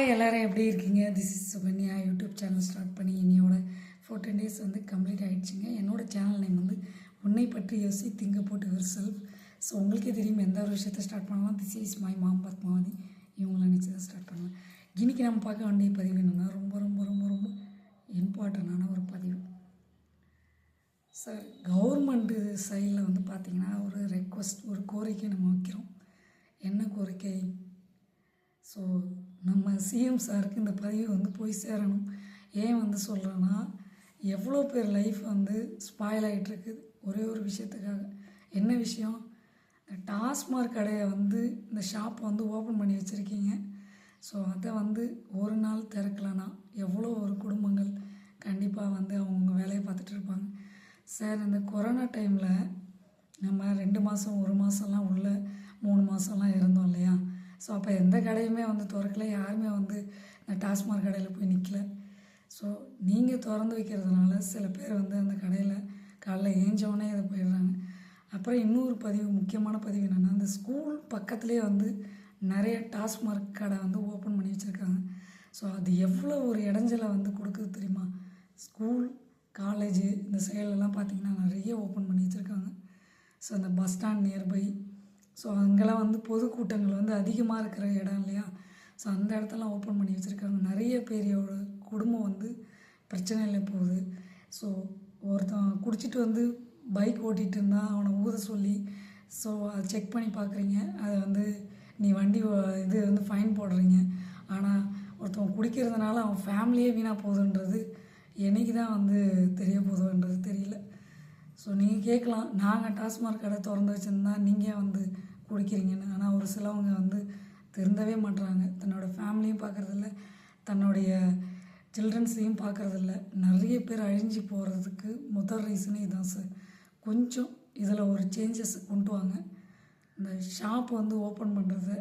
Hi எல்லோரும் எப்படி இருக்கீங்க? This is Sukanya. YouTube channel start பண்ணி என்னையோட 14 days வந்து கம்ப்ளீட் ஆகிடுச்சிங்க. என்னோடய சேனல் நேம் வந்து உன்னை பற்றி யோசி திங்க போட்டு யுவர் செல்ஃப். ஸோ உங்களுக்கே தெரியும் எந்த ஒரு விஷயத்தை ஸ்டார்ட் பண்ணலாம். This is my mom Padmavathi. இவங்களை நினச்சி தான் ஸ்டார்ட் பண்ணலாம். இன்றைக்கி நம்ம பார்க்க வேண்டிய பதிவு என்னென்னா ரொம்ப ரொம்ப ரொம்ப ரொம்ப இம்பார்ட்டண்டான ஒரு பதிவு. சார், கவர்மெண்ட்டு சைடில் வந்து பார்த்திங்கன்னா ஒரு ரெக்வஸ்ட், ஒரு கோரிக்கை நம்ம வைக்கிறோம். என்ன கோரிக்கை? ஸோ நம்ம சிஎம் சாருக்கு இந்த பதிவு வந்து போய் சேரணும். ஏன் வந்து சொல்கிறேன்னா, எவ்வளோ பேர் லைஃப் வந்து ஸ்பாயில் ஆகிட்டுருக்குது ஒரே ஒரு விஷயத்துக்காக. என்ன விஷயம்? இந்த டாஸ்மார்க் கடையை வந்து இந்த ஷாப்பை வந்து ஓப்பன் பண்ணி வச்சுருக்கீங்க. ஸோ அதை வந்து ஒரு நாள் திறக்கலைன்னா எவ்வளோ ஒரு குடும்பங்கள் கண்டிப்பாக வந்து அவங்கவுங்க வேலையை பார்த்துட்டு இருப்பாங்க. சார், இந்த கொரோனா டைமில் நம்ம 2 மாதம் 1 மாதம்லாம் உள்ள 3 மாதம்லாம் இருந்தோம் இல்லையா? ஸோ அப்போ எந்த கடையுமே வந்து திறக்கல, யாருமே வந்து இந்த டாஸ்மார்க் கடையில் போய் நிற்கல. ஸோ நீங்கள் திறந்து வைக்கிறதுனால சில பேர் வந்து அந்த கடையில் காலைல ஏஞ்சோடனே இதை போயிடுறாங்க. அப்புறம் இன்னொரு பதிவு, முக்கியமான பதிவு என்னென்னா, அந்த ஸ்கூல் பக்கத்துலேயே வந்து நிறைய டாஸ்மார்க் கடை வந்து ஓப்பன் பண்ணி வச்சுருக்காங்க. ஸோ அது எவ்வளோ ஒரு இடைஞ்சலை வந்து கொடுக்குது தெரியுமா? ஸ்கூல், காலேஜு இந்த சைட்லலாம் பார்த்திங்கன்னா நிறைய ஓப்பன் பண்ணி வச்சுருக்காங்க. ஸோ அந்த பஸ் ஸ்டாண்ட் நியர்பை, ஸோ அங்கெல்லாம் வந்து பொதுக்கூட்டங்கள் வந்து அதிகமாக இருக்கிற இடம் இல்லையா? ஸோ அந்த இடத்தெல்லாம் ஓப்பன் பண்ணி வச்சுருக்காங்க. நிறைய பேரோட குடும்பம் வந்து பிரச்சனையில் போகுது. ஸோ ஒருத்தன் குடிச்சிட்டு வந்து பைக் ஓட்டிகிட்டு இருந்தால் அவனை ஊத சொல்லி, ஸோ அதை செக் பண்ணி பார்க்குறீங்க, அதை வந்து நீ வண்டி இது வந்து ஃபைன் போடுறீங்க. ஆனால் ஒருத்தவன் குடிக்கிறதுனால அவன் ஃபேமிலியே வீணாக போகுதுன்றது என்றைக்கு தான் வந்து தெரிய போகுதுன்றது தெரியல. ஸோ நீங்கள் கேட்கலாம், நாங்கள் டாஸ்மார்க் கடை திறந்து வச்சுருந்தா நீங்கள் வந்து குடிக்கிறீங்கன்னு. ஆனால் ஒரு சிலவங்க வந்து திருந்தவே மாட்டுறாங்க. தன்னோட ஃபேமிலியும் பார்க்குறதில்ல, தன்னுடைய சில்ட்ரன்ஸையும் பார்க்குறதில்ல. நிறைய பேர் அழிஞ்சு போகிறதுக்கு முதல் ரீசனே இதுதான் சார். கொஞ்சம் இதில் ஒரு சேஞ்சஸ் கொண்டு வாங்க. இந்த ஷாப் வந்து ஓப்பன் பண்ணுறத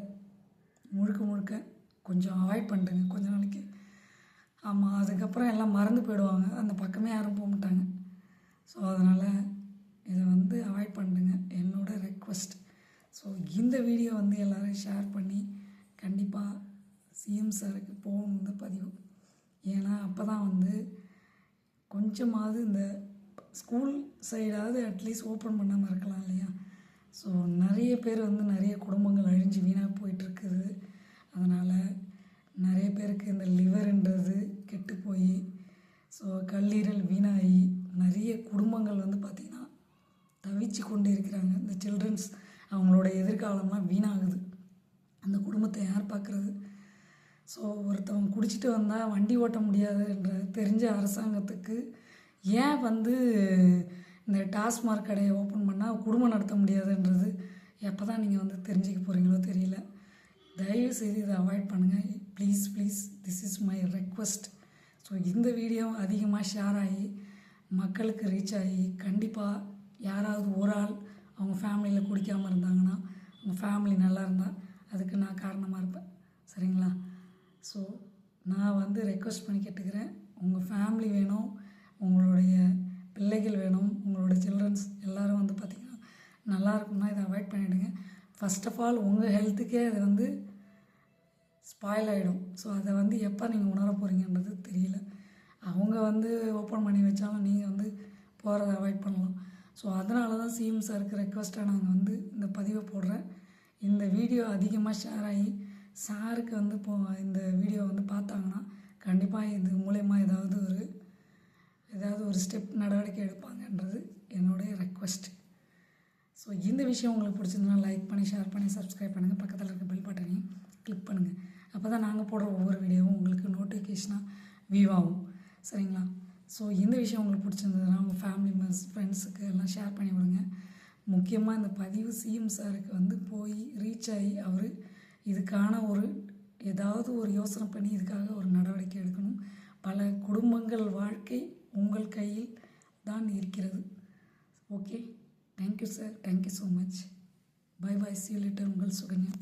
முழுக்க முழுக்க கொஞ்சம் அவாய்ட் பண்ணுறேங்க கொஞ்ச நாளைக்கு. ஆமாம், அதுக்கப்புறம் எல்லாம் மறந்து போயிடுவாங்க, அந்த பக்கமே யாரும் போக மாட்டாங்க. ஸோ அதனால் இதை வந்து அவாய்ட் பண்ணுங்க, என்னோடய ரெக்வஸ்ட். ஸோ இந்த வீடியோ வந்து எல்லோரும் ஷேர் பண்ணி கண்டிப்பாக சிஎம் சாருக்கு போகணும் இந்த பதிவு. ஏன்னா அப்போ தான் வந்து கொஞ்சமாவது இந்த ஸ்கூல் சைடாவது அட்லீஸ்ட் ஓப்பன் பண்ணாமல் இருக்கலாம் இல்லையா? ஸோ நிறைய பேர் வந்து நிறைய குடும்பங்கள் அழிஞ்சு வீணாக போயிட்டுருக்குது. அதனால் நிறைய பேருக்கு இந்த லிவருன்றது கெட்டு போய், ஸோ கல்லீரல் வீணாகி நிறைய குடும்பங்கள் வந்து பார்த்திங்கன்னா தவிச்சு கொண்டு இருக்கிறாங்க. இந்த சில்ட்ரன்ஸ் அவங்களோட எதிர்காலம்லாம் வீணாகுது. அந்த குடும்பத்தை யார் பார்க்குறது? ஸோ ஒருத்தவங்க குடிச்சிட்டு வந்தால் வண்டி ஓட்ட முடியாதுன்ற தெரிஞ்ச அரசாங்கத்துக்கு ஏன் வந்து இந்த டாஸ்மார்க் கடையை ஓப்பன் பண்ணால் குடும்பம் நடத்த முடியாதுன்றது எப்போ தான் நீங்கள் வந்து தெரிஞ்சுக்க போகிறீங்களோ தெரியல. தயவு செய்து இதை அவாய்ட் பண்ணுங்கள் please please. This is my request. So இந்த வீடியோ அதிகமாக ஷேர் ஆகி மக்களுக்கு ரீச் ஆகி கண்டிப்பாக யாராவது ஒரு ஆள் அவங்க ஃபேமிலியில் குடிக்காமல் இருந்தாங்கன்னா, அவங்க ஃபேமிலி நல்லா இருந்தால் அதுக்கு நான் காரணமாக இருப்பேன். சரிங்களா? ஸோ நான் வந்து ரெக்வஸ்ட் பண்ணி கேட்டுக்கிறேன், உங்கள் ஃபேமிலி வேணும், உங்களுடைய பிள்ளைகள் வேணும், உங்களோட சில்ட்ரன்ஸ் எல்லோரும் வந்து பார்த்திங்கன்னா நல்லா இருக்கும்னா இதை அவாய்ட் பண்ணிவிடுங்க. ஃபஸ்ட் ஆஃப் ஆல் உங்கள் ஹெல்த்துக்கே அது வந்து ஸ்பாயில் ஆகிடும். ஸோ அதை வந்து எப்போ நீங்கள் உணர போகிறீங்கன்றது தெரியல. அவங்க வந்து ஓப்பன் பண்ணி வச்சாலும் நீங்கள் வந்து போகிறத அவாய்ட் பண்ணலாம். ஸோ அதனால தான் சிஎம் சாருக்கு ரெக்வஸ்ட்டாக நாங்கள் வந்து இந்த பதிவை போடுறேன். இந்த வீடியோ அதிகமாக ஷேர் ஆகி சாருக்கு வந்து இந்த வீடியோ வந்து பார்த்தாங்கன்னா கண்டிப்பாக இது மூலயமா ஏதாவது ஒரு ஸ்டெப் நடவடிக்கை எடுப்பாங்கன்றது என்னுடைய ரெக்வஸ்ட். ஸோ இந்த விஷயம் உங்களுக்கு பிடிச்சிருந்தனா லைக் பண்ணி, ஷேர் பண்ணி, சப்ஸ்கிரைப் பண்ணுங்கள். பக்கத்தில் இருக்க பெல் பட்டனையும் கிளிக் பண்ணுங்கள். அப்போ தான் நாங்கள் போடுற ஒவ்வொரு வீடியோவும் உங்களுக்கு நோட்டிஃபிகேஷனாக வியூ ஆகும். சரிங்களா? ஸோ இந்த விஷயம் உங்களுக்கு பிடிச்சிருந்ததுன்னா உங்கள் ஃபேமிலி மெம்பர்ஸ், ஃப்ரெண்ட்ஸுக்கு எல்லாம் ஷேர் பண்ணி விடுங்க. முக்கியமாக இந்த பதிவு சிஎம் சாருக்கு வந்து போய் ரீச் ஆகி அவர் இதுக்கான ஏதாவது ஒரு யோசனை பண்ணி இதுக்காக ஒரு நடவடிக்கை எடுக்கணும். பல குடும்பங்கள் வாழ்க்கை உங்கள் கையில் தான் இருக்கிறது. Okay, thank you sir, thank you so much. Bye bye, see you later. உங்கள் சுகன்யா.